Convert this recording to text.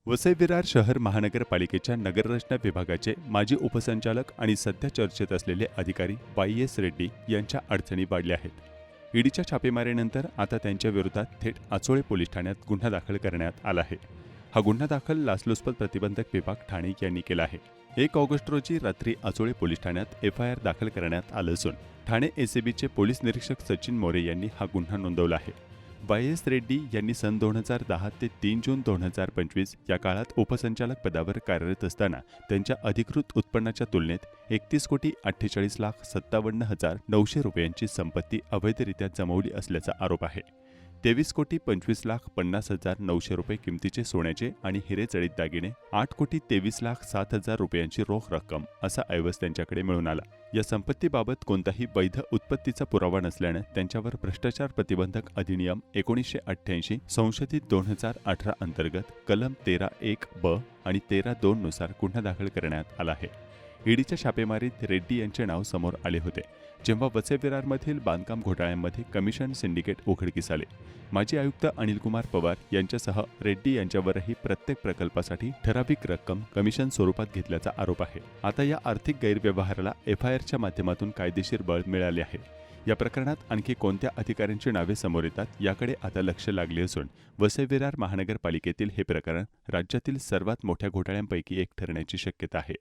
वसई विरार शहर महानगरपालिकेच्या नगररचना विभागाचे माजी उपसंचालक आणि सध्या चर्चेत असलेले अधिकारी YS रेड्डी यांच्या अडचणी वाढल्या आहेत। ईडीच्या छापेमारीनंतर आता त्यांच्या विरोधात थेट आचोळे पोलीस ठाण्यात गुन्हा दाखल करण्यात आला आहे। हा गुन्हा दाखल लाचलुचपत प्रतिबंधक विभाग ठाणे यांनी केला आहे। 1 ऑगस्ट रोजी रात्री आचोळे पोलीस ठाण्यात FIR दाखल करण्यात आलं असून ठाणे ACBचे पोलीस निरीक्षक सचिन मोरे यांनी हा गुन्हा नोंदवला आहे। YS रेड्डी यांनी सन 2010 ते 3 जून 2025 या काळात उपसंचालक पदावर कार्यरत असताना त्यांच्या अधिकृत उत्पन्नाच्या तुलनेत 31,48,57,900 रुपयांची संपत्ती अवैधरित्या जमवली असल्याचा आरोप आहे। 23,25,50,900 रुपये किमतीचे सोन्याचे आणि हिरे जडित दागिने, 8,23,07,000 रुपयांची रोख रक्कम असा ऐवज त्यांच्याकडे मिळून आला। या संपत्तीबाबत कोणताही वैध उत्पत्तीचा पुरावा नसल्याने त्यांच्यावर भ्रष्टाचार प्रतिबंधक अधिनियम 1988 संशोधित 2018 अंतर्गत कलम 13(1)(ब) आणि 13(2) नुसार गुन्हा दाखल करण्यात आला आहे। ईडीच्या छापेमारीत रेड्डी यांचे नाव समोर आले होते, जेव्हा वसई विरारमधील बांधकाम घोटाळ्यांमध्ये कमिशन सिंडिकेट उघडकीस आले। माजी आयुक्त अनिल कुमार पवार यांच्यासह रेड्डी यांच्यावरही प्रत्येक प्रकल्पासाठी ठराविक रक्कम कमिशन स्वरूपात घेतल्याचा आरोप आहे। आता या आर्थिक गैरव्यवहाराला FIRच्या माध्यमातून कायदेशीर बळ मिळाले आहे। या प्रकरणात आणखी कोणत्या अधिकाऱ्यांची नावे समोर येतात याकडे आता लक्ष लागले असून वसई विरार महानगरपालिकेतील हे प्रकरण राज्यातील सर्वात मोठ्या घोटाळ्यांपैकी एक ठरण्याची शक्यता आहे।